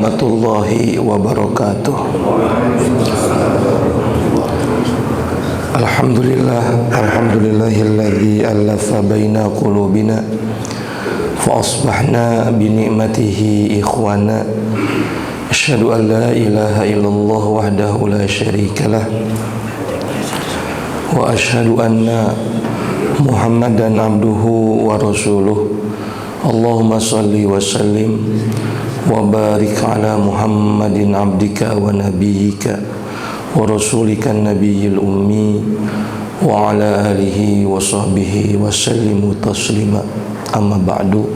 Warahmatullahi wabarakatuh. Alhamdulillahilladzi alafa baina qulubina fa asbahna bi ni'matihi ikhwana. Asyhadu an la ilaha illallah wahdahu la syarikalah wa asyhadu anna Muhammadan abduhu wa rasuluh. Allahumma salli wa sallim wa barik ala Muhammadin abdika wa nabiyyika wa rasulika nabiyil ummi wa ala alihi wa sahbihi wa sallimu taslima. Amma ba'du.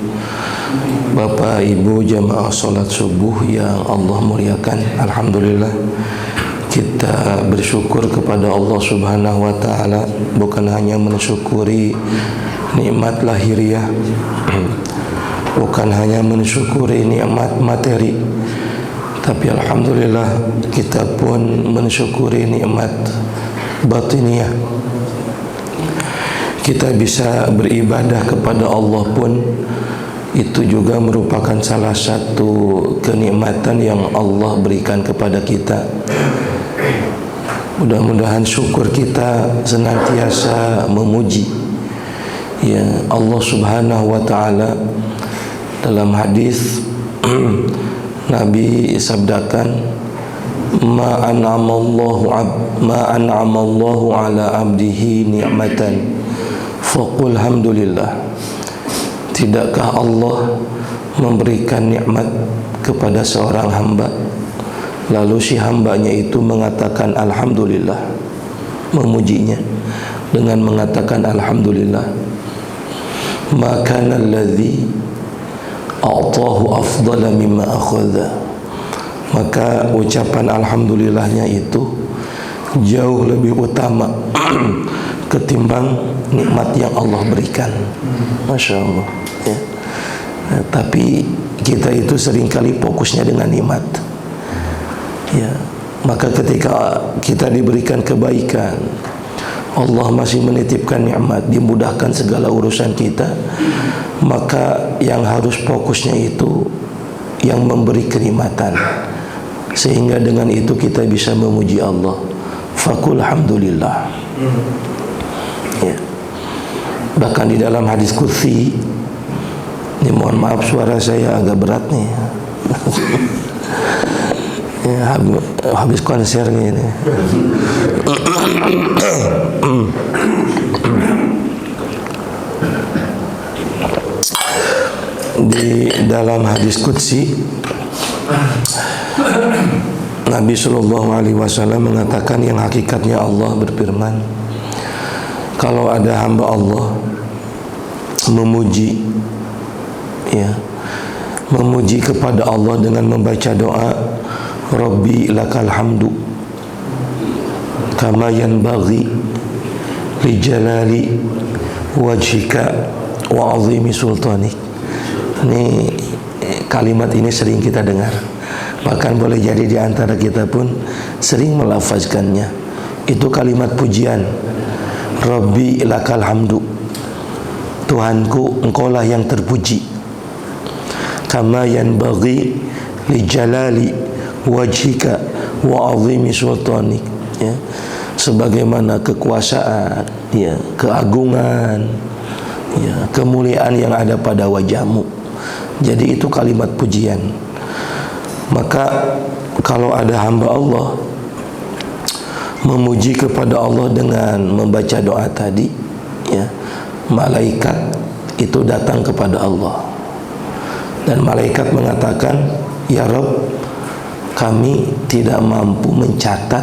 Bapak Ibu jamaah salat subuh yang Allah muliakan, alhamdulillah kita bersyukur kepada Allah Subhanahu wa taala, bukan hanya mensyukuri nikmat lahiriah, bukan hanya mensyukuri nikmat materi, tapi alhamdulillah kita pun mensyukuri nikmat batiniah. Kita bisa beribadah kepada Allah pun itu juga merupakan salah satu kenikmatan yang Allah berikan kepada kita. Mudah-mudahan syukur kita senantiasa memuji ya Allah Subhanahu wa taala. Dalam hadis Nabi sabdakan, ma an'amallahu ala abdihi ni'matan faqul hamdulillah. Tidakkah Allah memberikan nikmat kepada seorang hamba, lalu si hambanya itu mengatakan alhamdulillah, memujinya dengan mengatakan alhamdulillah. Maka alladzi a'tahu afdala mimma akhadha. Maka ucapan alhamdulillahnya itu jauh lebih utama ketimbang nikmat yang Allah berikan. Masya Allah ya. Tapi kita itu seringkali fokusnya dengan nikmat ya. Maka ketika kita diberikan kebaikan, Allah masih menitipkan nikmat, dimudahkan segala urusan kita, maka yang harus fokusnya itu yang memberi kenikmatan, sehingga dengan itu kita bisa memuji Allah. Fakul hamdulillah ya. Bahkan di dalam hadis qudsi ini, mohon maaf suara saya agak berat nih ya, habis konser ini. Di dalam hadis qudsi Nabi sallallahu alaihi wasallam mengatakan, yang hakikatnya Allah berfirman, kalau ada hamba Allah memuji ya, memuji kepada Allah dengan membaca doa Rabbi lakal hamdu kama yanbaghi li jalali wajhika wa azimi sultanik. Ini kalimat ini sering kita dengar, bahkan boleh jadi di antara kita pun sering melafazkannya. Itu kalimat pujian, Rabbi lakal hamdu, Tuhanku engkaulah yang terpuji, kama yanbaghi li jalali wajhika wa azimi sultanik ya, sebagaimana kekuasaan ya, keagungan ya, kemuliaan yang ada pada wajahmu. Jadi itu kalimat pujian. Maka kalau ada hamba Allah memuji kepada Allah dengan membaca doa tadi ya, malaikat itu datang kepada Allah dan malaikat mengatakan, ya Rabb, kami tidak mampu mencatat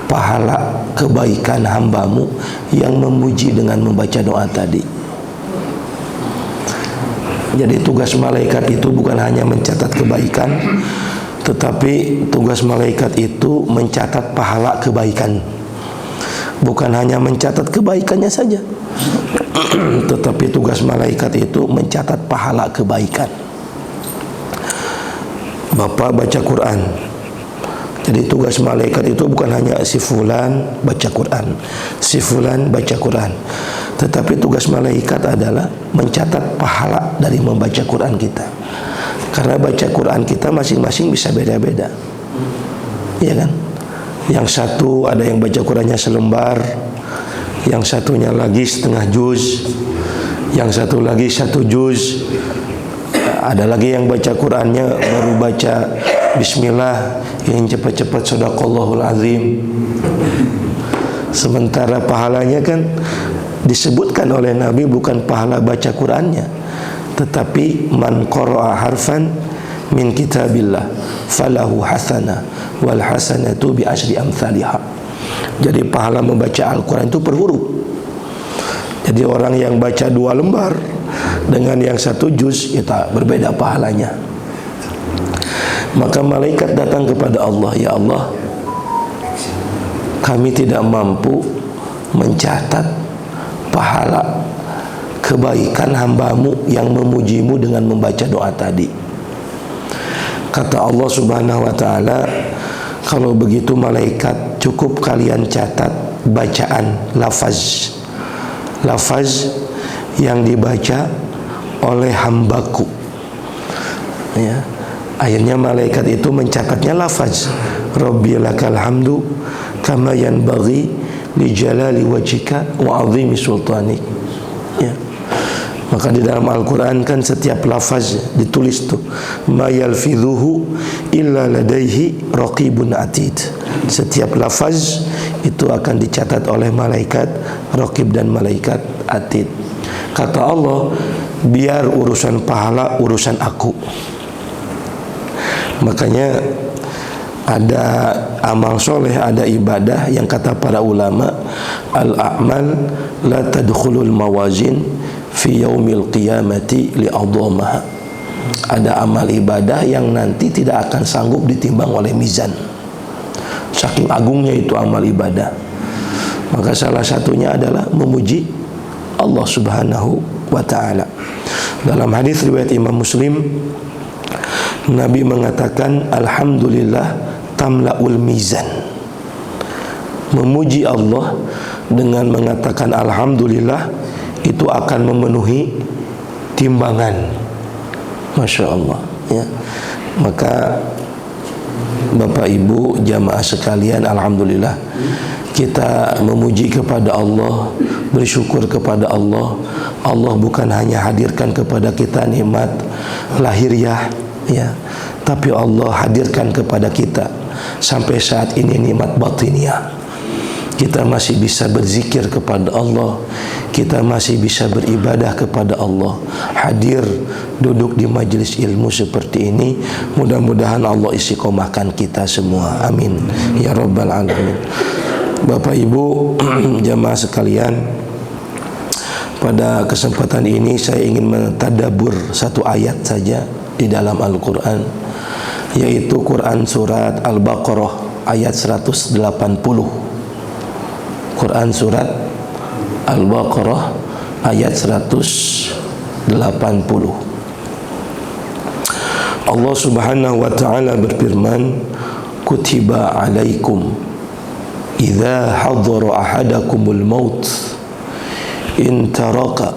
pahala kebaikan hambamu yang memuji dengan membaca doa tadi. Jadi tugas malaikat itu bukan hanya mencatat kebaikan, tetapi tugas malaikat itu mencatat pahala kebaikan. Bukan hanya mencatat kebaikannya saja, tetapi tugas malaikat itu mencatat pahala kebaikan. Bapak baca Quran, jadi tugas malaikat itu bukan hanya si fulan baca Quran, si fulan baca Quran, tetapi tugas malaikat adalah mencatat pahala dari membaca Quran kita. Karena baca Quran kita masing-masing bisa beda-beda, ya kan? Yang satu ada yang baca Qurannya selembar, yang satunya lagi setengah juz, yang satu lagi 1 juz. Ada lagi yang baca Qurannya baru baca Bismillah, ingin cepat-cepat Sadaqallahul Azim. Sementara pahalanya kan disebutkan oleh Nabi bukan pahala baca Qurannya, tetapi man qara'a harfan min kitabillah falahu hasanah wal hasanatu bi asyri amsalihha. Jadi pahala membaca Al-Quran itu per huruf. Jadi orang yang baca 2 lembar dengan yang 1 juz itu berbeda pahalanya. Maka malaikat datang kepada Allah, ya Allah, kami tidak mampu mencatat pahala kebaikan hambamu yang memujimu dengan membaca doa tadi. Kata Allah Subhanahu wa ta'ala, kalau begitu malaikat, cukup kalian catat bacaan lafaz yang dibaca oleh hambaku, ya. Akhirnya malaikat itu mencatatnya lafaz Rabbi lakal hamdu kama yanbaghi li jalali wajhika wa azimi sultanik, ya. Maka di dalam Al-Quran kan setiap lafaz ditulis tuh, ma yalfidhuhu illa ladaihi raqibun atid. Setiap lafaz itu akan dicatat oleh malaikat raqib dan malaikat atid. Kata Allah, biar urusan pahala urusan aku. Makanya ada amal soleh, ada ibadah yang kata para ulama, al-a'mal la tadkhulul mawazin fi yaumil qiyamati li'adhamaha. Ada amal ibadah yang nanti tidak akan sanggup ditimbang oleh mizan, saking agungnya itu amal ibadah. Maka salah satunya adalah memuji Allah Subhanahu wa ta'ala. Dalam hadis riwayat Imam Muslim, Nabi mengatakan alhamdulillah tamla'ul mizan. Memuji Allah dengan mengatakan alhamdulillah itu akan memenuhi timbangan. Masya Allah, ya. Maka Bapak Ibu jamaah sekalian, alhamdulillah kita memuji kepada Allah, bersyukur kepada Allah. Allah bukan hanya hadirkan kepada kita nikmat lahiriah, ya, tapi Allah hadirkan kepada kita sampai saat ini nikmat batiniah. Kita masih bisa berzikir kepada Allah, kita masih bisa beribadah kepada Allah, hadir duduk di majelis ilmu seperti ini. Mudah-mudahan Allah istiqomahkan kita semua, amin ya rabbal alamin. Bapak Ibu jamaah sekalian, pada kesempatan ini saya ingin mentadabbur satu ayat saja di dalam Al-Quran, yaitu Quran surat Al-Baqarah ayat 180. Quran surat Al-Baqarah ayat 180. Allah Subhanahu wa ta'ala berfirman, kutiba alaikum idza hadara ahadakumul maut in taraka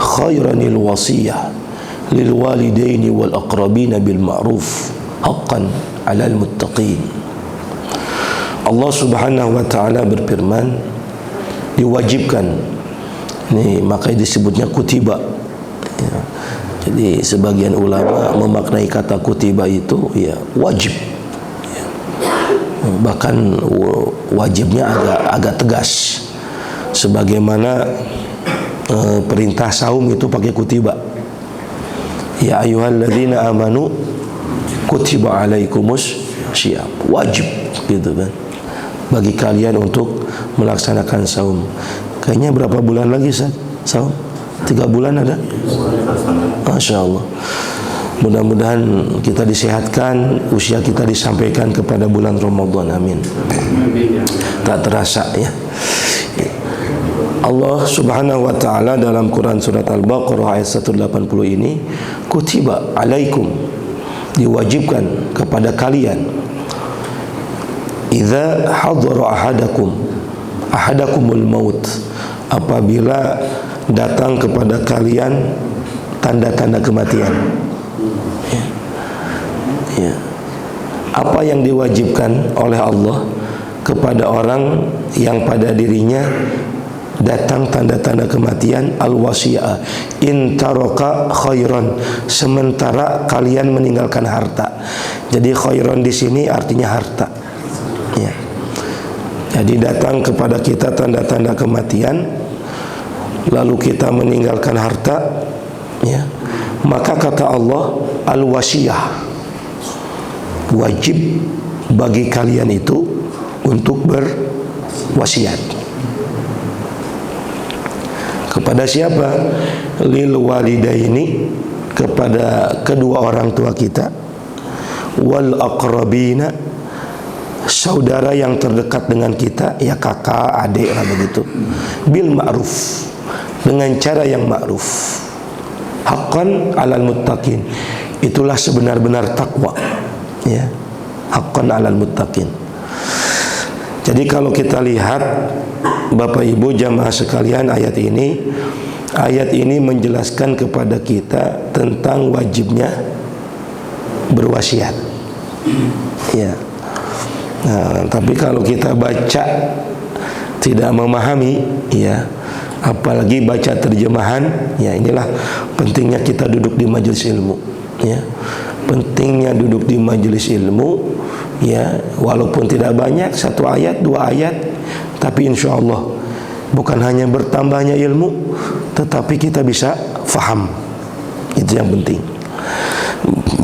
khairanil wasiyah lil walidaini wal aqrabina bil ma'ruf haqqan 'alal muttaqin. Allah Subhanahu wa ta'ala berfirman, diwajibkan. Ini makanya disebutnya kutiba, ya. Jadi sebagian ulama memaknai kata kutiba itu ya wajib, ya. Bahkan wajibnya agak tegas, sebagaimana perintah saum itu pakai kutiba, ya ayyuhalladzina amanu kutiba alaikumus syiyam, wajib gitu kan bagi kalian untuk melaksanakan saum. Kayaknya berapa bulan lagi saum? 3 bulan ada? Masya Allah. Mudah-mudahan kita disehatkan, usia kita disampaikan kepada bulan Ramadan, amin. Tak terasa, ya. Allah Subhanahu wa ta'ala dalam Quran surat Al-Baqarah ayat 180 ini, kutiba alaikum, diwajibkan kepada kalian, idza hadara ahadakumul maut, apabila datang kepada kalian tanda-tanda kematian, ya. Ya. Apa yang diwajibkan oleh Allah kepada orang yang pada dirinya datang tanda-tanda kematian, al-wasiyah, in taraka khairan, sementara kalian meninggalkan harta. Jadi khairan di sini artinya harta. Ya. Jadi datang kepada kita tanda-tanda kematian, lalu kita meninggalkan harta, ya. Maka kata Allah, al-wasiyah, wajib bagi kalian itu untuk berwasiat. Kepada siapa? Lil walidaini, kepada kedua orang tua kita, wal aqrabina, saudara yang terdekat dengan kita, ya kakak, adik lah begitu. Bil ma'ruf, dengan cara yang ma'ruf. Haqqan 'alal muttaqin, itulah sebenar-benar takwa. Ya, haqqan 'alal muttaqin. Jadi kalau kita lihat Bapak Ibu jamaah sekalian, ayat ini menjelaskan kepada kita tentang wajibnya berwasiat. Ya. Nah, tapi kalau kita baca tidak memahami, ya, apalagi baca terjemahan, ya inilah pentingnya kita duduk di majelis ilmu. Ya. Pentingnya duduk di majelis ilmu, ya, walaupun tidak banyak, 1 ayat 2 ayat, tapi insya Allah bukan hanya bertambahnya ilmu, tetapi kita bisa faham. Itu yang penting.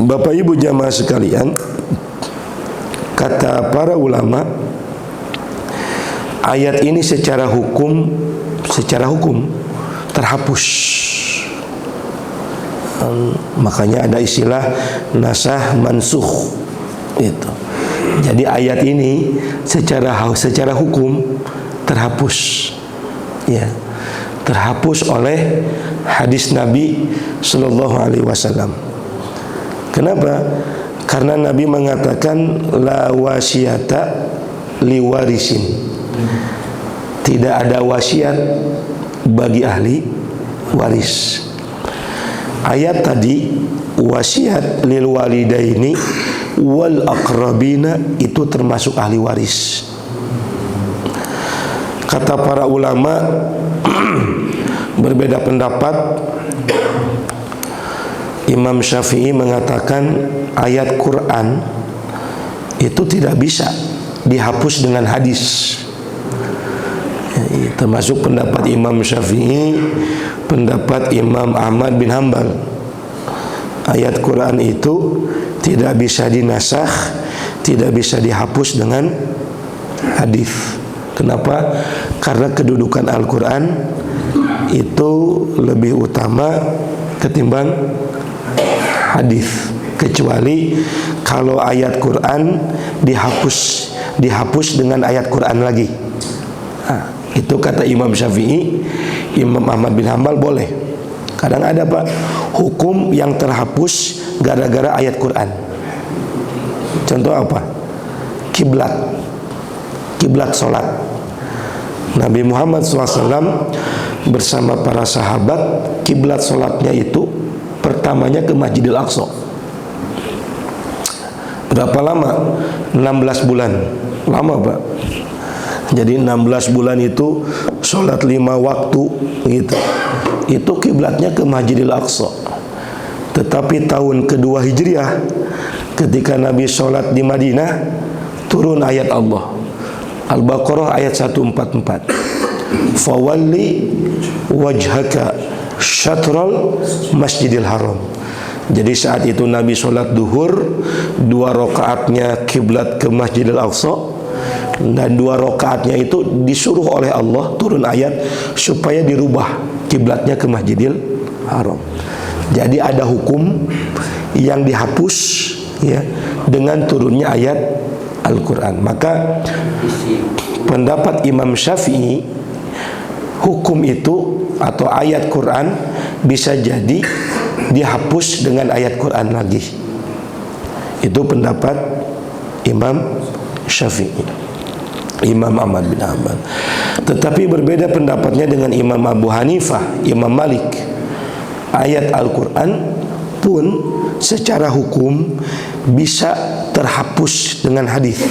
Bapak Ibu jamaah sekalian, kata para ulama, ayat ini secara hukum terhapus. Makanya ada istilah nasah mansukh itu. Jadi ayat ini secara hukum terhapus, ya, terhapus oleh hadis Nabi Sallallahu Alaihi Wasallam. Kenapa? Karena Nabi mengatakan la wasiyata liwarisin, tidak ada wasiat bagi ahli waris. Ayat tadi wasiat lil walidaini wal aqrabina itu termasuk ahli waris. Kata para ulama berbeda pendapat. Imam Syafi'i mengatakan ayat Quran itu tidak bisa dihapus dengan hadis. Termasuk pendapat Imam Syafi'i, pendapat Imam Ahmad bin Hanbal. Ayat Quran itu tidak bisa dinasakh, tidak bisa dihapus dengan hadis. Kenapa? Karena kedudukan Al-Quran itu lebih utama ketimbang hadis, kecuali kalau ayat Quran dihapus dengan ayat Quran lagi. Nah, itu kata Imam Syafi'i. Imam Ahmad bin Hanbal boleh. Kadang ada Pak, hukum yang terhapus gara-gara ayat Quran. Contoh apa? Kiblat sholat. Nabi Muhammad SAW bersama para sahabat, kiblat sholatnya itu pertamanya ke Masjidil Aqsa. Berapa lama? 16 bulan. Lama Pak. Jadi 16 bulan itu sholat 5 waktu gitu. Itu kiblatnya ke Masjidil Aqsa. Tetapi tahun kedua Hijriah, ketika Nabi sholat di Madinah, turun ayat Allah, Al-Baqarah ayat 144. Fawalli wajhaka syatral Masjidil Haram. Jadi saat itu Nabi sholat duhur, 2 rakaatnya kiblat ke Masjidil Aqsa, dan 2 rakaatnya itu disuruh oleh Allah turun ayat supaya dirubah kiblatnya ke Masjidil Haram. Jadi ada hukum yang dihapus, ya, dengan turunnya ayat Al-Quran. Maka pendapat Imam Syafi'i, hukum itu atau ayat Quran bisa jadi dihapus dengan ayat Quran lagi. Itu pendapat Imam Syafi'i, Imam Ahmad bin Hanbal. Tetapi berbeda pendapatnya dengan Imam Abu Hanifah, Imam Malik. Ayat Al-Quran pun secara hukum bisa terhapus dengan hadis.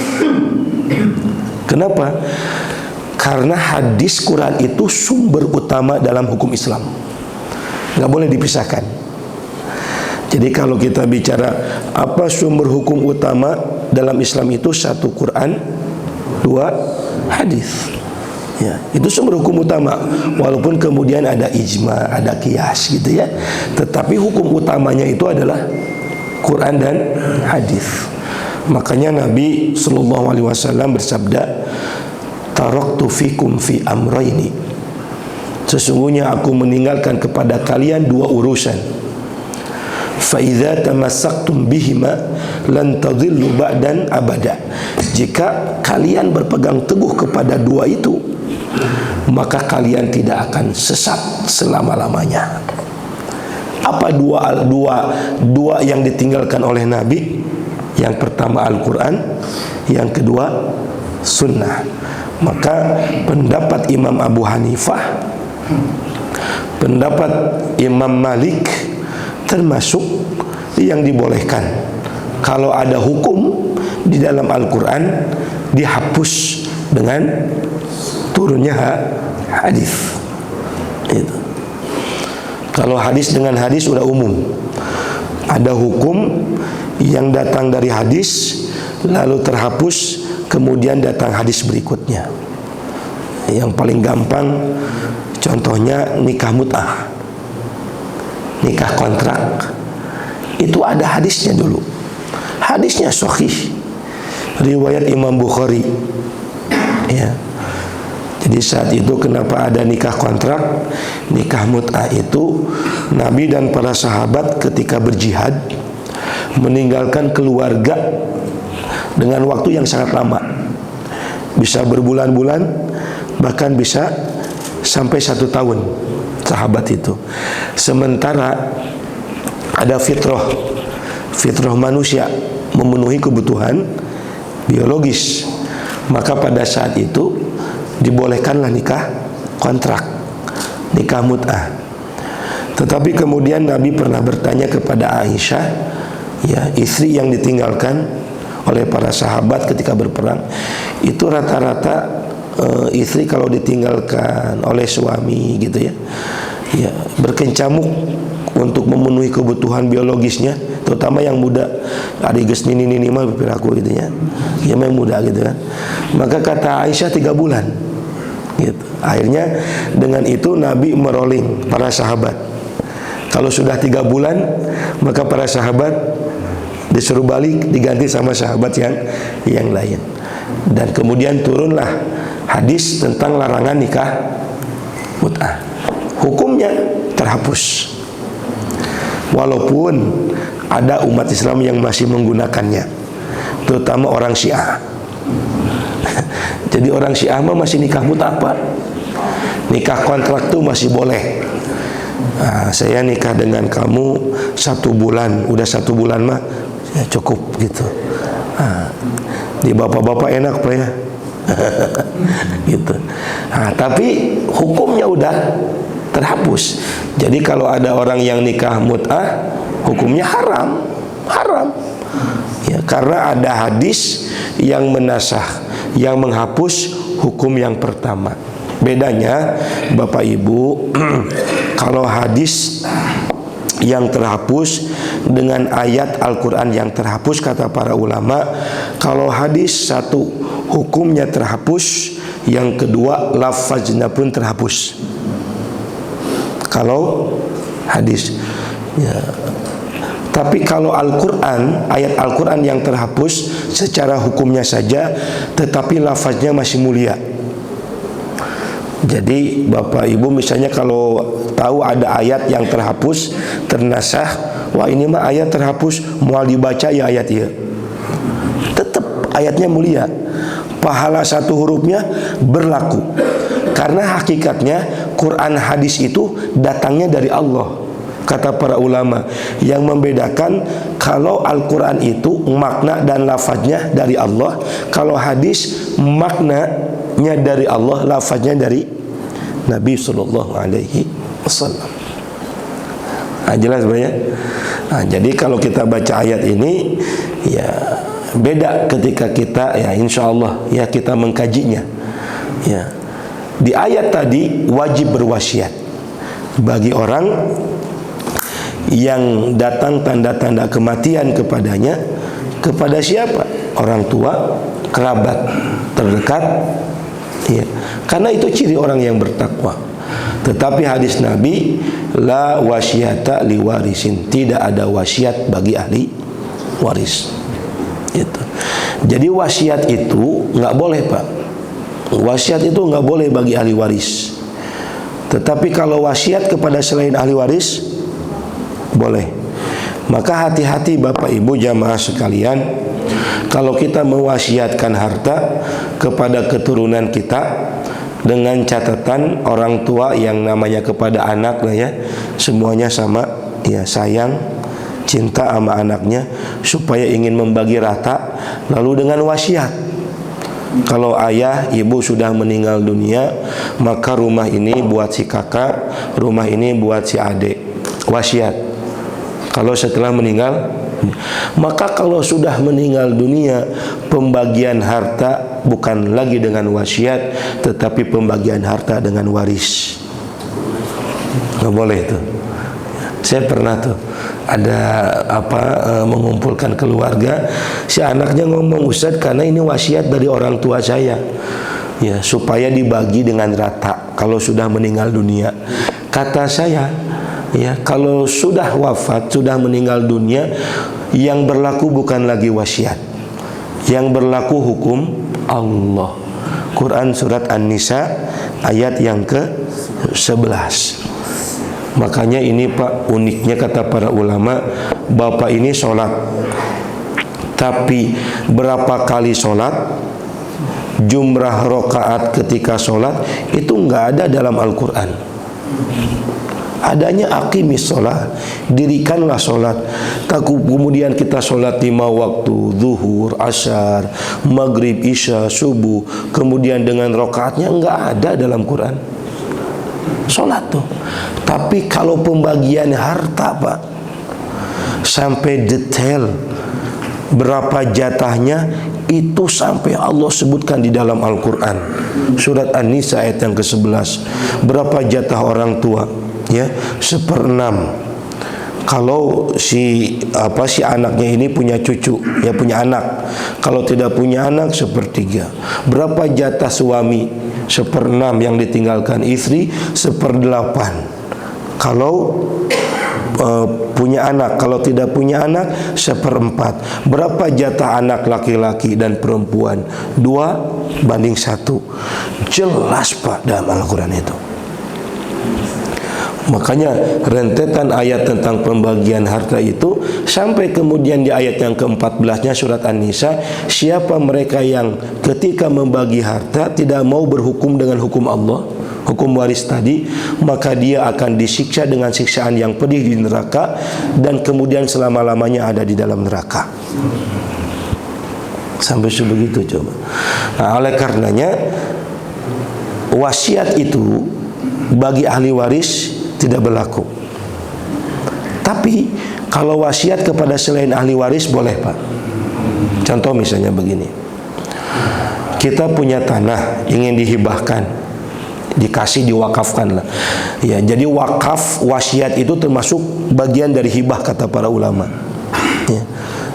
Kenapa? Karena hadis Quran itu sumber utama dalam hukum Islam, nggak boleh dipisahkan. Jadi kalau kita bicara apa sumber hukum utama dalam Islam itu, satu Quran, dua hadis. Ya, itu sumber hukum utama. Walaupun kemudian ada ijma, ada qiyas gitu ya. Tetapi hukum utamanya itu adalah Quran dan hadis. Makanya Nabi sallallahu alaihi wasallam bersabda, "Taraktu fikum fi amrayni." Sesungguhnya aku meninggalkan kepada kalian dua urusan. Fa idza tamassaktum bihima lan tadhillu ba'dan abada. Jika kalian berpegang teguh kepada dua itu, maka kalian tidak akan sesat selama-lamanya. Apa dua yang ditinggalkan oleh Nabi? Yang pertama Al-Quran, yang kedua Sunnah. Maka pendapat Imam Abu Hanifah, pendapat Imam Malik termasuk yang dibolehkan kalau ada hukum di dalam Al-Quran dihapus dengan turunnya hadis. Itu. Kalau hadis dengan hadis sudah umum. Ada hukum yang datang dari hadis lalu terhapus, kemudian datang hadis berikutnya. Yang paling gampang contohnya nikah mut'ah, nikah kontrak. Itu ada hadisnya dulu. Hadisnya sahih, riwayat Imam Bukhari. Ya. Jadi saat itu kenapa ada nikah kontrak, nikah mut'ah itu Nabi dan para sahabat ketika berjihad meninggalkan keluarga dengan waktu yang sangat lama, bisa berbulan-bulan, bahkan bisa sampai 1 tahun sahabat itu. Sementara ada fitrah manusia memenuhi kebutuhan biologis, maka pada saat itu dibolehkanlah nikah kontrak, nikah mut'ah. Tetapi kemudian Nabi pernah bertanya kepada Aisyah, ya, istri yang ditinggalkan oleh para sahabat ketika berperang, itu rata-rata istri kalau ditinggalkan oleh suami gitu ya, ya berkencamuk untuk memenuhi kebutuhan biologisnya, terutama yang muda. Ada geus nini mah piraku gitu ya. Ya memang muda gitu kan. Maka kata Aisyah 3 bulan. Gitu. Akhirnya dengan itu Nabi merolling para sahabat. Kalau sudah 3 bulan, maka para sahabat disuruh balik, diganti sama sahabat yang lain. Dan kemudian turunlah hadis tentang larangan nikah mut'ah. Hukumnya terhapus. Walaupun ada umat Islam yang masih menggunakannya, terutama orang Syiah. Jadi orang Syiah mah masih nikah mut'ah apa? Nikah kontrak tuh masih boleh. Nah, saya nikah dengan kamu 1 bulan, udah 1 bulan mah ya cukup gitu. Nah, di bapak-bapak enak Pak ya. Gitu. Nah, tapi hukumnya udah terhapus. Jadi kalau ada orang yang nikah mut'ah, hukumnya haram. Ya, karena ada hadis yang menasah, yang menghapus hukum yang pertama. Bedanya Bapak Ibu, kalau hadis yang terhapus dengan ayat Al-Quran yang terhapus, kata para ulama, kalau hadis satu hukumnya terhapus, yang kedua lafaznya pun terhapus. Kalau hadis ya. Tapi kalau Al-Quran, ayat Al-Quran yang terhapus secara hukumnya saja, tetapi lafaznya masih mulia. Jadi Bapak Ibu misalnya kalau tahu ada ayat yang terhapus, ternasah, wah ini mah ayat terhapus, mau dibaca ya ayat ya, tetap ayatnya mulia, pahala 1 hurufnya berlaku. Karena hakikatnya Quran hadis itu datangnya dari Allah. Kata para ulama, yang membedakan kalau Al-Quran itu makna dan lafaznya dari Allah, kalau hadis maknanya dari Allah, lafaznya dari Nabi Sallallahu Alaihi Wasallam. Jelas banyak. Jadi kalau kita baca ayat ini, ya beda ketika kita, ya insya Allah ya kita mengkajinya. Ya, di ayat tadi wajib berwasiat bagi orang yang datang tanda-tanda kematian kepadanya. Kepada siapa? Orang tua, kerabat terdekat, ya. Karena itu ciri orang yang bertakwa. Tetapi hadis Nabi, la wasyata li warisin, tidak ada wasiat bagi ahli waris. Gitu. Jadi wasiat itu nggak boleh, Pak. Wasiat itu nggak boleh bagi ahli waris. Tetapi kalau wasiat kepada selain ahli waris boleh. Maka hati-hati Bapak Ibu jamaah sekalian, kalau kita mewasiatkan harta kepada keturunan kita dengan catatan orang tua yang namanya kepada anak lah ya, semuanya sama ya, sayang, cinta sama anaknya, supaya ingin membagi rata, lalu dengan wasiat. Kalau ayah ibu sudah meninggal dunia, maka rumah ini buat si kakak, rumah ini buat si adik. Wasiat. Kalau setelah meninggal, maka kalau sudah meninggal dunia, pembagian harta bukan lagi dengan wasiat, tetapi pembagian harta dengan waris. Nggak boleh itu. Saya pernah tuh ada mengumpulkan keluarga, si anaknya ngomong, Ustaz, karena ini wasiat dari orang tua saya, ya supaya dibagi dengan rata kalau sudah meninggal dunia. Kata saya, ya kalau sudah wafat, sudah meninggal dunia, yang berlaku bukan lagi wasiat, yang berlaku hukum Allah. Quran surat An-Nisa ayat yang ke-11. Makanya ini Pak, uniknya kata para ulama, bapak ini sholat, tapi berapa kali sholat, jumlah rakaat ketika sholat, itu nggak ada dalam Al-Quran. Adanya aqimis sholat, dirikanlah sholat. Kemudian kita sholat 5 waktu, zuhur, asyar, maghrib, isya, subuh, kemudian dengan rakaatnya nggak ada dalam Quran. Sholat tuh. Tapi kalau pembagian harta Pak, sampai detail berapa jatahnya, itu sampai Allah sebutkan di dalam Al-Quran. Surat An-Nisa ayat yang ke-11. Berapa jatah orang tua? Ya, 1/6. Kalau si anaknya ini punya cucu, ya punya anak. Kalau tidak punya anak, 1/3. Berapa jatah suami? 1/6 yang ditinggalkan istri, 1/8. Kalau punya anak, kalau tidak punya anak, 1/4. Berapa jatah anak laki-laki dan perempuan? 2/1. Jelas Pak dalam Al-Quran itu. Makanya rentetan ayat tentang pembagian harta itu sampai kemudian di ayat yang ke-14-nya surat An-Nisa, siapa mereka yang ketika membagi harta tidak mau berhukum dengan hukum Allah, hukum waris tadi, maka dia akan disiksa dengan siksaan yang pedih di neraka dan kemudian selama-lamanya ada di dalam neraka. Sampai sebegitu coba. Nah, oleh karenanya wasiat itu bagi ahli waris tidak berlaku. Tapi kalau wasiat kepada selain ahli waris boleh Pak. Contoh misalnya begini, kita punya tanah ingin dihibahkan, dikasih, diwakafkan lah. Ya, jadi wakaf, wasiat itu termasuk bagian dari hibah kata para ulama. Ya.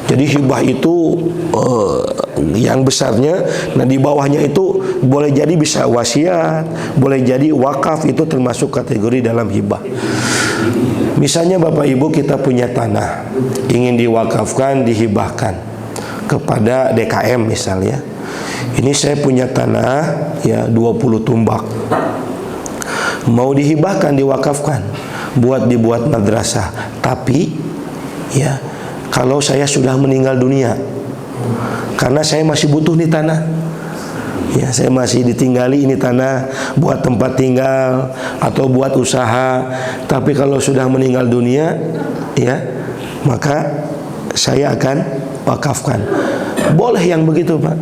Jadi hibah itu yang besarnya, nah di bawahnya itu boleh jadi bisa wasiat, boleh jadi wakaf, itu termasuk kategori dalam hibah. Misalnya Bapak Ibu kita punya tanah, ingin diwakafkan, dihibahkan kepada DKM misalnya. Ini saya punya tanah ya 20 tumbak, mau dihibahkan, diwakafkan, dibuat madrasah. Tapi ya kalau saya sudah meninggal dunia, karena saya masih butuh nih tanah, ya saya masih ditinggali ini tanah buat tempat tinggal atau buat usaha. Tapi kalau sudah meninggal dunia, ya maka saya akan wakafkan. Boleh yang begitu Pak,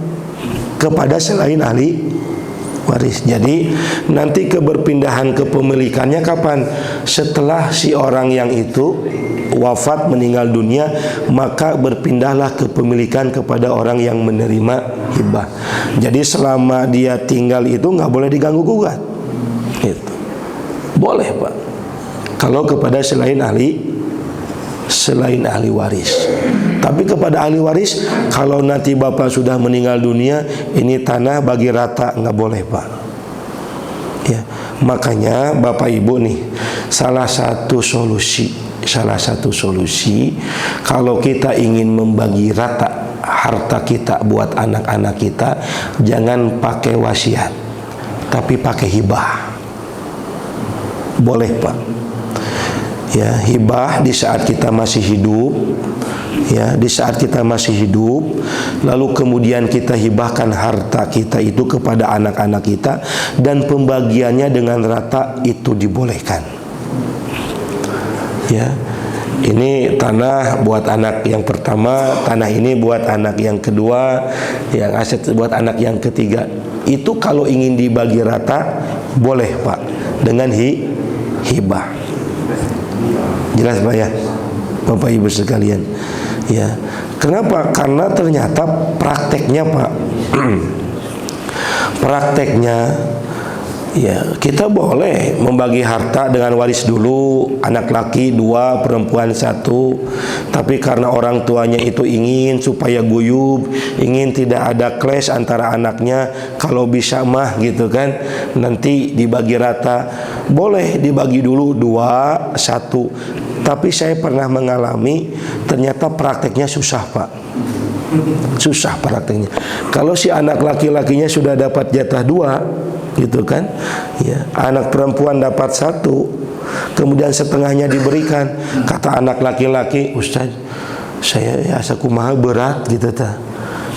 kepada selain ahli waris. Jadi nanti keberpindahan kepemilikannya kapan? Setelah si orang yang itu wafat, meninggal dunia, maka berpindahlah kepemilikan kepada orang yang menerima hibah. Jadi selama dia tinggal itu nggak boleh diganggu gugat. Itu boleh Pak. Kalau kepada selain ahli waris. Tapi kepada ahli waris, kalau nanti bapak sudah meninggal dunia, ini tanah bagi rata, nggak boleh Pak. Ya, makanya bapak ibu nih, salah satu solusi kalau kita ingin membagi rata harta kita buat anak-anak kita, jangan pakai wasiat, tapi pakai hibah. Boleh Pak. Ya, hibah di saat kita masih hidup, ya, di saat kita masih hidup, lalu kemudian kita hibahkan harta kita itu kepada anak-anak kita, dan pembagiannya dengan rata itu dibolehkan. Ya, ini tanah buat anak yang pertama, tanah ini buat anak yang kedua, yang aset buat anak yang ketiga. Itu kalau ingin dibagi rata boleh Pak, dengan hibah. Jelas Pak ya, Bapak Ibu sekalian. Ya, kenapa? Karena ternyata prakteknya Pak, prakteknya ya, kita boleh membagi harta dengan waris dulu, anak laki 2, perempuan 1. Tapi karena orang tuanya itu ingin supaya guyub, ingin tidak ada clash antara anaknya, kalau bisa mah gitu kan, nanti dibagi rata. Boleh dibagi dulu 2, 1. Tapi saya pernah mengalami, ternyata prakteknya susah Pak. Susah prakteknya. Kalau si anak laki-lakinya sudah dapat jatah 2, gitu kan, ya, anak perempuan dapat 1, kemudian setengahnya diberikan, kata anak laki-laki, Ustaz, saya ya sakumaha berat gitu ta.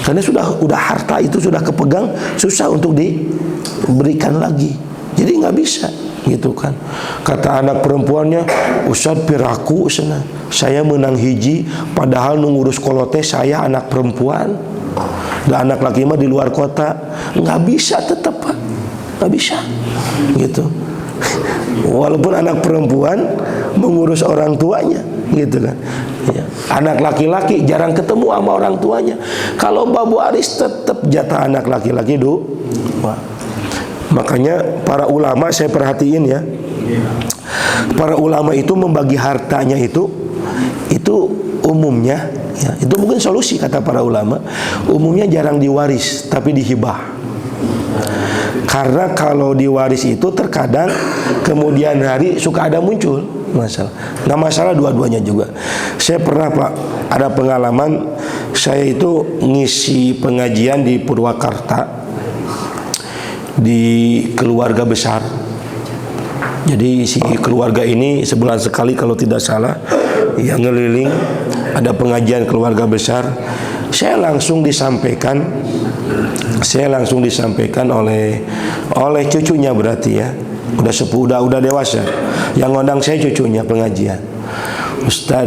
Karena udah harta itu sudah kepegang, susah untuk diberikan lagi. Jadi nggak bisa, gitu kan. Kata anak perempuannya, Ustaz piraku sana, saya menang hiji, padahal ngurus kolote saya anak perempuan, dan anak laki mah di luar kota. Nggak bisa tetap Pak, nggak bisa, gitu. Walaupun anak perempuan mengurus orang tuanya, gitu kan. Ya. Anak laki-laki jarang ketemu sama orang tuanya. Kalau babu waris tetap jatah anak laki-laki Makanya para ulama, saya perhatiin ya, para ulama itu membagi hartanya itu umumnya, ya, itu mungkin solusi kata para ulama, umumnya jarang diwaris tapi dihibah. Karena kalau diwaris itu terkadang kemudian hari suka ada muncul masalah. Nggak masalah dua-duanya juga. Saya pernah Pak, ada pengalaman, saya itu ngisi pengajian di Purwakarta, di keluarga besar. Jadi si keluarga ini sebulan sekali kalau tidak salah, yang ngeliling ada pengajian keluarga besar. Saya langsung disampaikan oleh cucunya, berarti ya, udah sepuh, udah dewasa. Yang ngundang saya cucunya pengajian. Ustaz,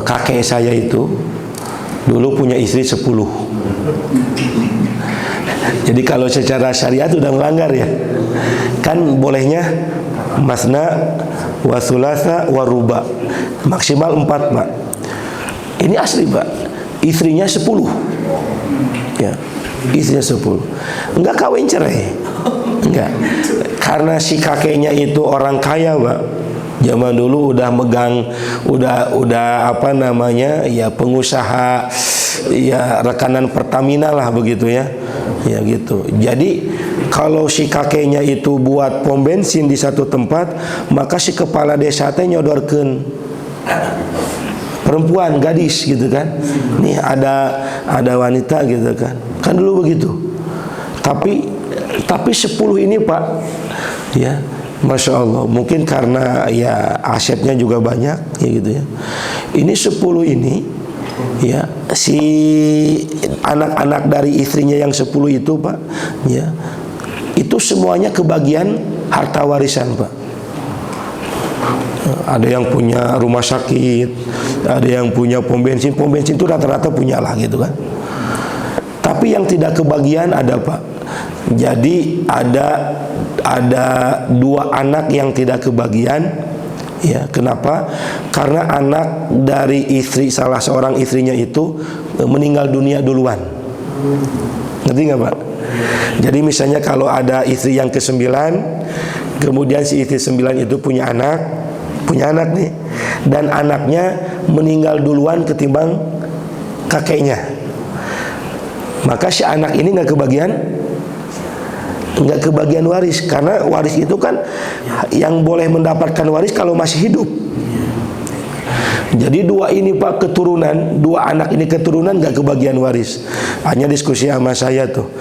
kakek saya itu dulu punya istri 10. Jadi kalau secara syariat udah melanggar ya. Kan bolehnya masna wa thulatha wa ruba, maksimal 4 Pak. Ini asli Pak, istrinya 10. Ya, istrinya 10. Enggak kawin cerai. Enggak. Karena si kakeknya itu orang kaya Pak. Zaman dulu udah megang, udah apa namanya, ya pengusaha, ya rekanan Pertamina lah begitu ya. Ya gitu. Jadi kalau si kakeknya itu buat pom bensin di satu tempat, maka si kepala desa teh nyodorkeun perempuan, gadis gitu kan. Nih ada wanita gitu kan. Kan dulu begitu. Tapi 10 ini Pak, ya, Masya Allah, mungkin karena ya asetnya juga banyak ya gitu ya. Ini 10 ini, ya, si anak-anak dari istrinya yang 10 itu Pak, ya, itu semuanya kebagian harta warisan Pak. Ada yang punya rumah sakit, ada yang punya pom bensin itu rata-rata punya lah gitu kan. Tapi Tapi yang tidak kebagian ada Pak. Jadi ada dua anak yang tidak kebagian. Ya, kenapa? Karena anak dari istri salah seorang istrinya itu meninggal dunia duluan. Ngerti nggak Pak? Jadi misalnya kalau ada istri yang ke-9, kemudian si istri 9 itu punya anak nih, dan anaknya meninggal duluan ketimbang kakeknya, maka si anak ini nggak kebagian waris, karena waris itu kan yang boleh mendapatkan waris kalau masih hidup. Jadi dua ini Pak keturunan, dua anak ini keturunan nggak kebagian waris. Hanya diskusi sama saya tuh,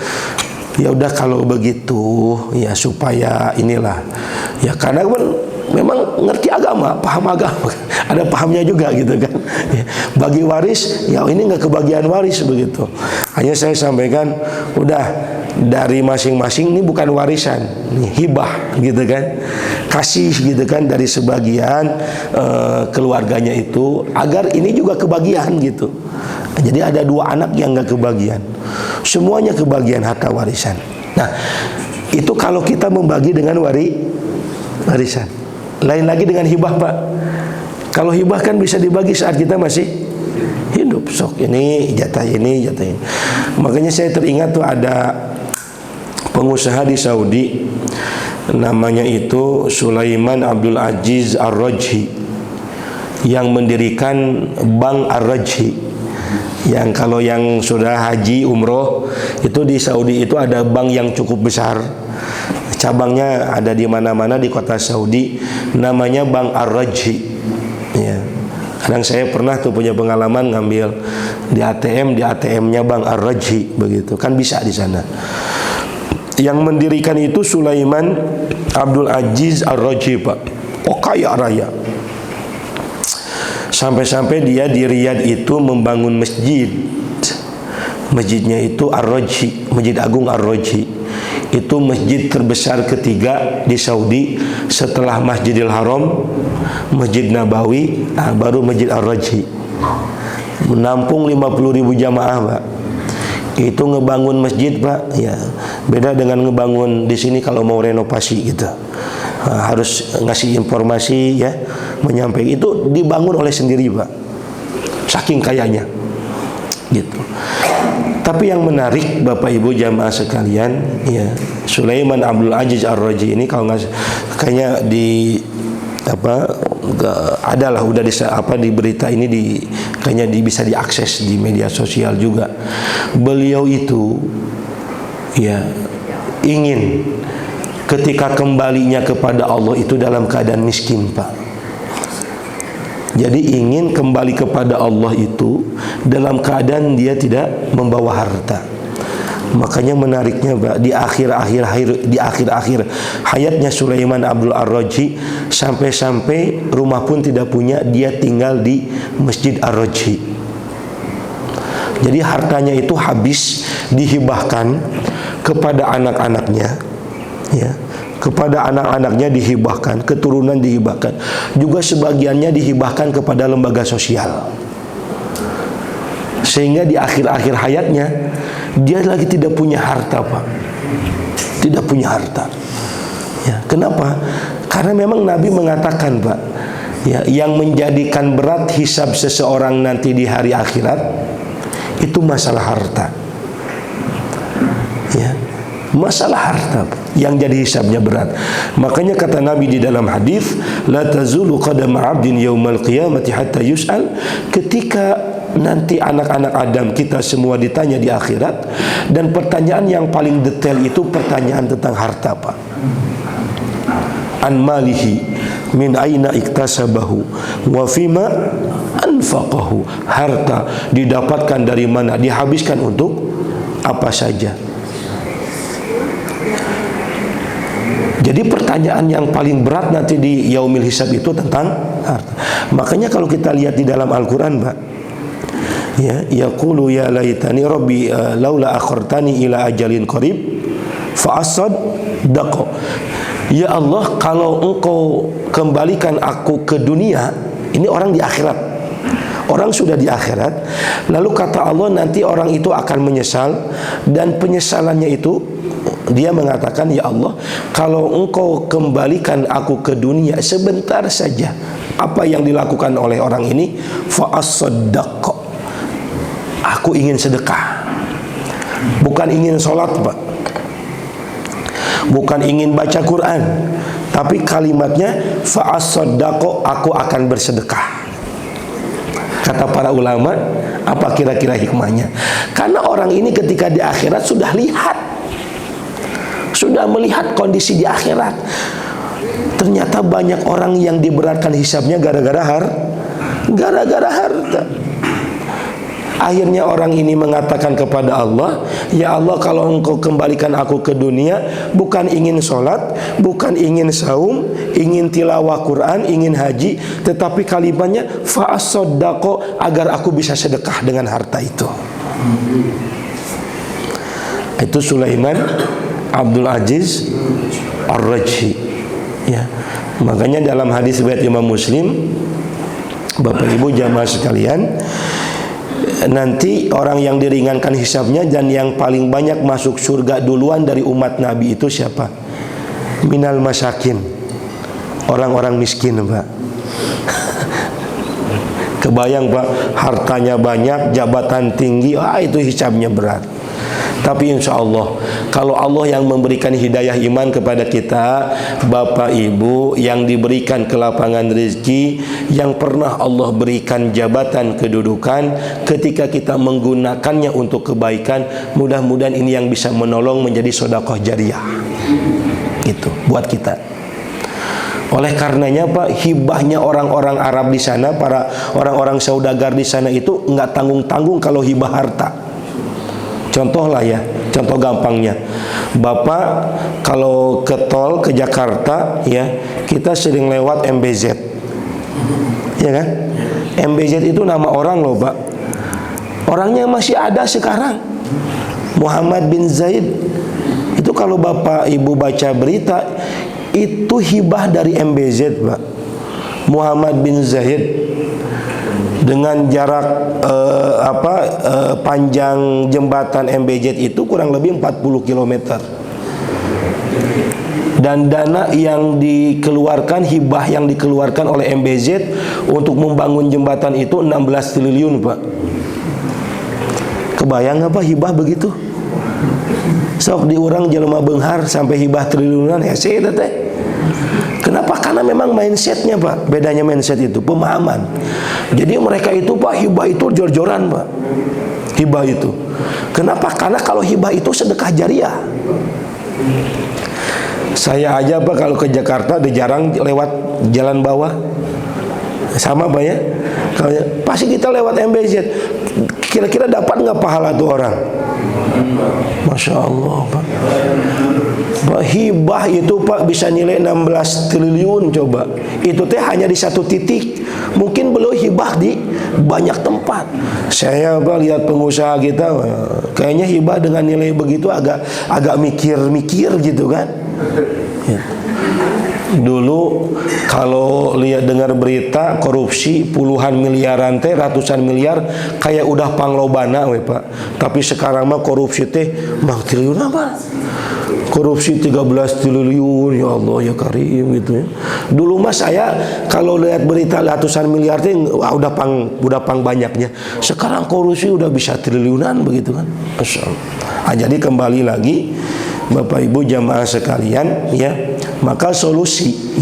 ya udah kalau begitu ya supaya inilah ya, karena kan memang ngerti agama, paham agama, ada pahamnya juga gitu kan ya, bagi waris ya ini nggak kebagian waris begitu. Hanya saya sampaikan udah dari masing-masing, ini bukan warisan, ini hibah gitu kan, kasih gitu kan dari sebagian keluarganya itu, agar ini juga kebagian gitu. Jadi ada dua anak yang nggak kebagian, semuanya kebagian harta warisan. Nah itu kalau kita membagi dengan warisan. Lain lagi dengan hibah Pak. Kalau hibah kan bisa dibagi saat kita masih hidup, sok ini jatah ini jatah ini. Makanya saya teringat tuh ada pengusaha di Saudi, namanya itu Sulaiman Abdul Aziz Ar-Rajhi, yang mendirikan Bank Ar-Rajhi. Yang kalau yang sudah haji umroh itu di Saudi itu ada bank yang cukup besar, cabangnya ada di mana-mana di kota Saudi, namanya Bank Ar-Rajhi ya. Kadang saya pernah tuh punya pengalaman ngambil di ATM-nya Bank Ar-Rajhi begitu kan, bisa di sana. Yang mendirikan itu Sulaiman Abdul Aziz Ar-Rajhi Pak, kaya raya. Sampai-sampai dia di Riyadh itu membangun masjid. Masjidnya itu Ar-Rajhi, Masjid Agung Ar-Rajhi. Itu masjid terbesar ketiga di Saudi setelah Masjidil Haram, Masjid Nabawi, baru Masjid Ar-Rajhi. Menampung 50.000 jamaah Pak. Itu ngebangun masjid Pak ya, beda dengan ngebangun di sini kalau mau renovasi gitu. Harus ngasih informasi ya, menyampaikan. Itu dibangun oleh sendiri Pak, saking kayanya gitu. Tapi yang menarik Bapak Ibu jamaah sekalian ya, Sulaiman Abdul Aziz Ar-Rajhi ini kalau nggak, kayaknya di adalah udah di berita ini kayaknya bisa diakses di media sosial juga. Beliau itu ya ingin ketika kembalinya kepada Allah itu dalam keadaan miskin Pak. Jadi ingin kembali kepada Allah itu dalam keadaan dia tidak membawa harta. Makanya menariknya Pak, di akhir hayatnya Sulaiman Abdul Ar-Rajhi, sampai-sampai rumah pun tidak punya, dia tinggal di Masjid Ar-Rajhi. Jadi hartanya itu habis dihibahkan kepada anak-anaknya ya, kepada anak-anaknya dihibahkan, keturunan dihibahkan, juga sebagiannya dihibahkan kepada lembaga sosial. Sehingga di akhir-akhir hayatnya dia lagi tidak punya harta Pak, tidak punya harta ya. Kenapa? Karena memang Nabi mengatakan Pak ya, yang menjadikan berat hisab seseorang nanti di hari akhirat itu masalah harta ya, masalah harta yang jadi hisabnya berat. Makanya kata Nabi di dalam hadis, la tazulu qadam 'abdin yaumal qiyamati hatta yus'al, ketika nanti anak-anak Adam kita semua ditanya di akhirat, dan pertanyaan yang paling detail itu pertanyaan tentang harta Pak. An malihi min aina iktasabahu wa fima anfaqahu, harta didapatkan dari mana, dihabiskan untuk apa saja. Jadi pertanyaan yang paling berat nanti di yaumil hisab itu tentang harta. Makanya kalau kita lihat di dalam Al-Quran Pak ya, yaqulu ya laitani rabbi laula akhartani ila ajalin qarib fa asaddaq. Ya Allah, kalau engkau kembalikan aku ke dunia, ini orang di akhirat, Orang sudah di akhirat, lalu kata Allah nanti orang itu akan menyesal, dan penyesalannya itu dia mengatakan, ya Allah, kalau engkau kembalikan aku ke dunia sebentar saja, apa yang dilakukan oleh orang ini? Fa as-saddaq, aku ingin sedekah, bukan ingin sholat Pak, bukan ingin baca Quran, tapi kalimatnya fa as-saddaq, aku akan bersedekah. Kata para ulama, apa kira-kira hikmahnya? Karena orang ini ketika di akhirat sudah melihat kondisi di akhirat. Ternyata banyak orang yang diberatkan hisabnya gara-gara harta. Akhirnya orang ini mengatakan kepada Allah, ya Allah, kalau engkau kembalikan aku ke dunia, bukan ingin sholat, bukan ingin saum, ingin tilawah Quran, ingin haji, tetapi kalimatnya fa'as-saddaqo, agar aku bisa sedekah dengan harta itu. Itu Sulaiman Abdul Aziz Ar-Rajhi, ya. Makanya dalam hadis riwayat Imam Muslim, Bapak Ibu jamaah sekalian, nanti orang yang diringankan hisabnya dan yang paling banyak masuk surga duluan dari umat Nabi itu siapa? Minal masakin, orang-orang miskin Pak. Kebayang Pak, hartanya banyak, jabatan tinggi, itu hisabnya berat. Tapi insya Allah, kalau Allah yang memberikan hidayah iman kepada kita, Bapak Ibu yang diberikan kelapangan rezeki, yang pernah Allah berikan jabatan kedudukan, ketika kita menggunakannya untuk kebaikan, mudah-mudahan ini yang bisa menolong menjadi sedekah jariyah. Gitu buat kita. Oleh karenanya Pak, hibahnya orang-orang Arab di sana, para orang-orang saudagar di sana itu nggak tanggung-tanggung kalau hibah harta. Contoh lah ya, contoh gampangnya, Bapak kalau ke tol ke Jakarta ya, kita sering lewat MBZ, ya kan? MBZ itu nama orang loh Pak, orangnya masih ada sekarang, Muhammad bin Zaid. Itu kalau Bapak Ibu baca berita, itu hibah dari MBZ Pak, Muhammad bin Zaid, dengan jarak panjang jembatan MBZ itu kurang lebih 40 km. Dan dana yang dikeluarkan, hibah yang dikeluarkan oleh MBZ untuk membangun jembatan itu 16 triliun Pak. Kebayang nggak Pak hibah begitu? Sok diurang jelema beunghar sampai hibah triliunan ya sih teh. Kenapa? Karena memang mindsetnya Pak, bedanya mindset itu pemahaman. Jadi mereka itu Pak, hibah itu jor-joran Pak, hibah itu. Kenapa? Karena kalau hibah itu sedekah jariyah. Saya aja Pak kalau ke Jakarta udah jarang lewat jalan bawah, sama Pak ya. Kalau pasti kita lewat MBZ, kira-kira dapat nggak pahala tuh orang? Masya Allah Pak. Pak, hibah itu Pak bisa nilai 16 triliun coba. Itu teh hanya di satu titik. Mungkin belum hibah di banyak tempat. Saya Pak lihat pengusaha kita, kayaknya hibah dengan nilai begitu agak mikir-mikir gitu kan. Ya. Dulu kalau lihat dengar berita korupsi puluhan miliaran teh, ratusan miliar, kayak udah panglobana we Pak. Tapi sekarang mah korupsi teh mah triliun apa? Korupsi 13 triliun, ya Allah ya Karim gitu ya. Dulu mah saya kalau lihat berita ratusan miliar teh udah pang banyaknya. Sekarang korupsi udah bisa triliunan begitu kan. Masya Allah. Jadi kembali lagi Bapak Ibu jamaah sekalian ya, maka solusi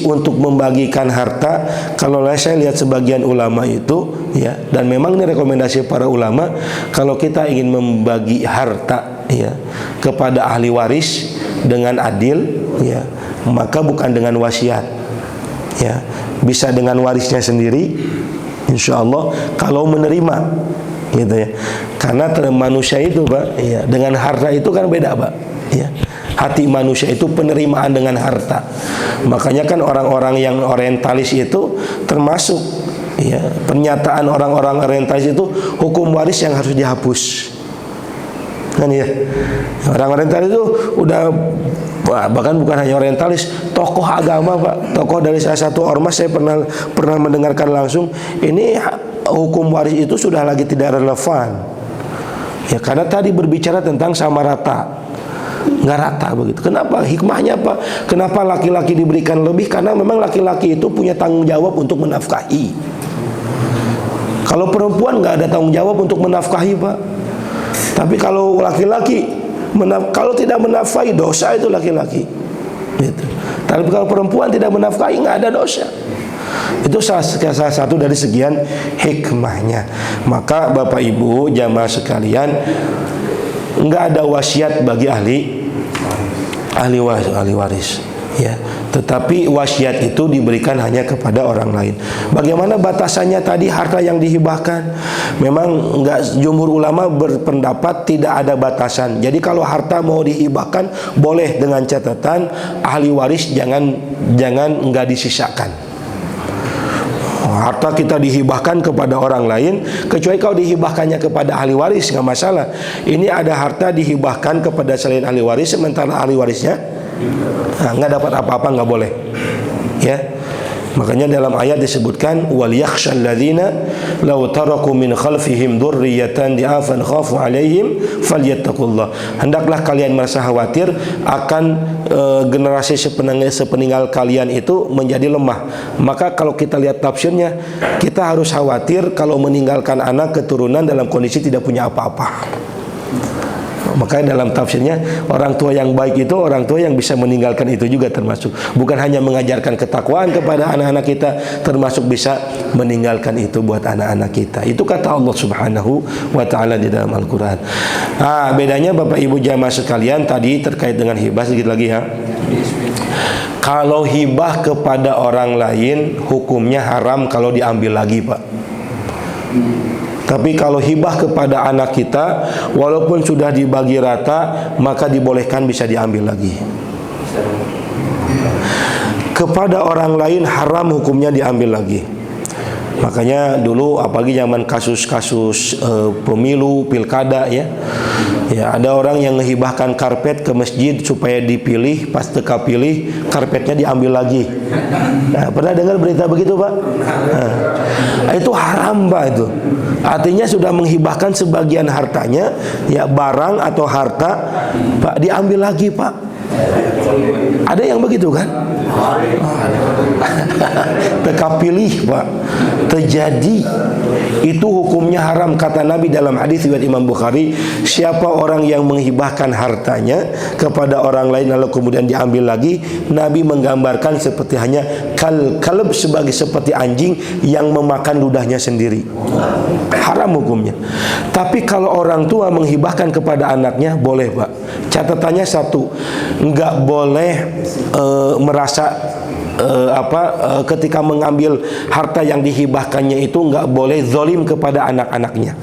untuk membagikan harta, kalau saya lihat sebagian ulama itu ya, dan memang ini rekomendasi para ulama, kalau kita ingin membagi harta ya kepada ahli waris dengan adil ya, maka bukan dengan wasiat ya, bisa dengan warisnya sendiri insya Allah kalau menerima gitu ya. Karena manusia itu Pak ya, dengan harta itu kan beda Pak ya. Hati manusia itu penerimaan dengan harta. Makanya kan orang-orang yang orientalis itu termasuk ya, pernyataan orang-orang orientalis itu hukum waris yang harus dihapus. kan ya. Orang orientalis itu udah, bahkan bukan hanya orientalis, tokoh agama Pak, tokoh dari salah satu ormas saya pernah mendengarkan langsung, ini hukum waris itu sudah lagi tidak relevan. Ya karena tadi berbicara tentang sama rata, nggak rata begitu. Kenapa? Hikmahnya apa? Kenapa laki-laki diberikan lebih? Karena memang laki-laki itu punya tanggung jawab untuk menafkahi. Kalau perempuan nggak ada tanggung jawab untuk menafkahi Pak. Tapi kalau laki-laki kalau tidak menafkahi, dosa itu laki-laki. Gitu. Tapi kalau perempuan tidak menafkahi, nggak ada dosa. Itu salah satu dari sekian hikmahnya. Maka Bapak Ibu jamaah sekalian, nggak ada wasiat bagi ahli waris. Ya, tetapi wasiat itu diberikan hanya kepada orang lain. Bagaimana batasannya tadi harta yang dihibahkan? Memang enggak, jumhur ulama berpendapat tidak ada batasan. Jadi kalau harta mau dihibahkan boleh, dengan catatan ahli waris jangan enggak disisakan. Harta kita dihibahkan kepada orang lain, kecuali kalau dihibahkannya kepada ahli waris nggak masalah. Ini ada harta dihibahkan kepada selain ahli waris, sementara ahli warisnya nggak dapat apa-apa, nggak boleh. Ya, makanya dalam ayat disebutkan wal yakhshal ladzina law taraku min khalfihim dzurriyyatan di'afan khafu 'alaihim falyattaqullah. Hendaklah kalian merasa khawatir akan generasi sepeninggal kalian itu menjadi lemah. Maka kalau kita lihat tafsirnya, kita harus khawatir kalau meninggalkan anak keturunan dalam kondisi tidak punya apa-apa. Makanya dalam tafsirnya, orang tua yang baik itu orang tua yang bisa meninggalkan itu juga termasuk. Bukan hanya mengajarkan ketakwaan kepada anak-anak kita, termasuk bisa meninggalkan itu buat anak-anak kita. Itu kata Allah Subhanahu wa ta'ala di dalam Al-Quran. Bedanya Bapak Ibu jamaah sekalian tadi terkait dengan hibah, sedikit lagi ya. Kalau hibah kepada orang lain, hukumnya haram kalau diambil lagi Pak. Tapi kalau hibah kepada anak kita, walaupun sudah dibagi rata, maka dibolehkan bisa diambil lagi. Kepada orang lain haram hukumnya diambil lagi. Makanya dulu apalagi zaman kasus-kasus pemilu, pilkada ya. Ya, ada orang yang menghibahkan karpet ke masjid supaya dipilih, pas teka pilih karpetnya diambil lagi. Nah, pernah dengar berita begitu Pak? Itu haram Pak itu. Artinya sudah menghibahkan sebagian hartanya, ya barang atau harta, Pak, diambil lagi Pak. Ada yang begitu kan? Teka pilih Pak, terjadi. Itu hukumnya haram, kata Nabi dalam hadis riwayat Imam Bukhari. Siapa orang yang menghibahkan hartanya kepada orang lain lalu kemudian diambil lagi, Nabi menggambarkan seperti hanya kalb, seperti anjing yang memakan ludahnya sendiri. Haram hukumnya. Tapi kalau orang tua menghibahkan kepada anaknya, boleh Pak. Catatannya satu, nggak boleh merasa ketika mengambil harta yang dihibahkannya itu nggak boleh zalim kepada anak-anaknya.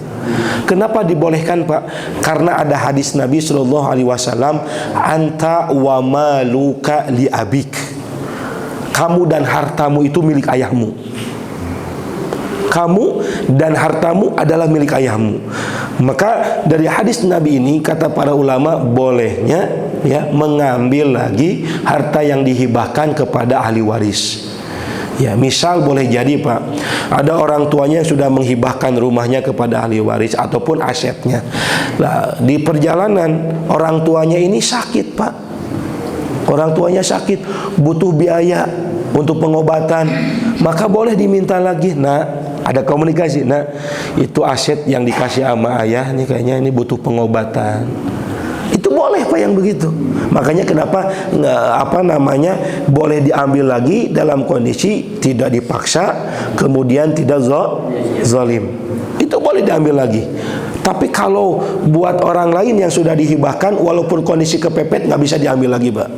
Kenapa dibolehkan Pak? Karena ada hadis Nabi Shallallahu Alaihi Wasallam, anta wa maluka li abik. Kamu dan hartamu itu milik ayahmu. Kamu dan hartamu adalah milik ayahmu. Maka dari hadis Nabi ini, kata para ulama, bolehnya ya mengambil lagi harta yang dihibahkan kepada ahli waris. Ya, misal boleh jadi Pak, ada orang tuanya yang sudah menghibahkan rumahnya kepada ahli waris ataupun asetnya. Nah, di perjalanan orang tuanya ini sakit Pak. Orang tuanya sakit, butuh biaya untuk pengobatan, maka boleh diminta lagi. Nah, ada komunikasi. Nah, itu aset yang dikasih sama ayah nih, kayaknya ini butuh pengobatan. Itu boleh Pak yang begitu. Makanya kenapa boleh diambil lagi dalam kondisi tidak dipaksa, kemudian tidak zalim. Itu boleh diambil lagi. Tapi kalau buat orang lain yang sudah dihibahkan, walaupun kondisi kepepet, nggak bisa diambil lagi Pak.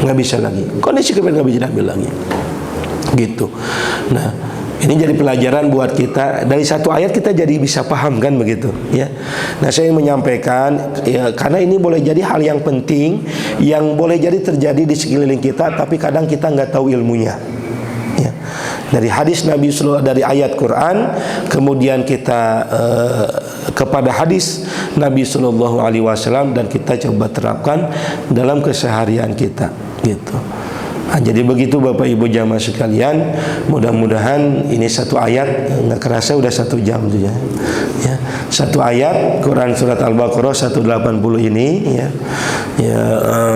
Nggak bisa lagi. Kondisi kepepet nggak bisa diambil lagi. Gitu. Nah, ini jadi pelajaran buat kita. Dari satu ayat kita jadi bisa paham kan begitu ya. Nah, saya ingin menyampaikan ya, karena ini boleh jadi hal yang penting yang boleh jadi terjadi di sekeliling kita, tapi kadang kita nggak tahu ilmunya ya. Dari hadis Nabi sallallahu, dari ayat Quran, kemudian kita kepada hadis Nabi Shallallahu Alaihi Wasallam dan kita coba terapkan dalam keseharian kita, gitu. Nah, jadi begitu Bapak Ibu jamaah sekalian, mudah-mudahan ini satu ayat, nggak kerasa udah 1 jam tuh ya. Satu ayat Quran surat Al-Baqarah 180 ini ya.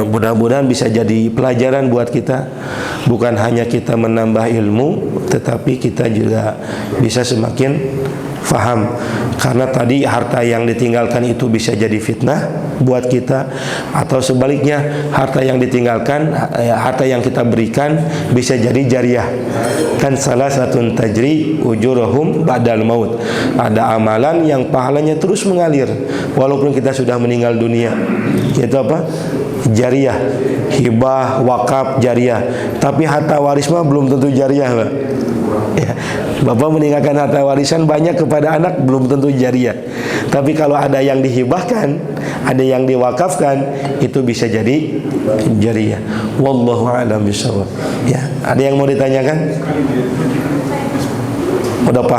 Mudah-mudahan bisa jadi pelajaran buat kita. Bukan hanya kita menambah ilmu, tetapi kita juga bisa semakin faham. Karena tadi harta yang ditinggalkan itu bisa jadi fitnah buat kita, atau sebaliknya harta yang ditinggalkan, harta yang kita berikan bisa jadi jariah. Kan salah satu tajri ujurohum ba'dal maut. Ada amalan yang pahalanya terus mengalir walaupun kita sudah meninggal dunia. Itu apa? Jariah, hibah, wakaf, jariah. Tapi harta waris mah belum tentu jariah, Pak. Ya, Bapak meninggalkan harta warisan banyak kepada anak, belum tentu jariah. Tapi kalau ada yang dihibahkan, ada yang diwakafkan, itu bisa jadi jariah. Wallahu a'lam bishawab. Ya, ada yang mau ditanyakan? Udah paham?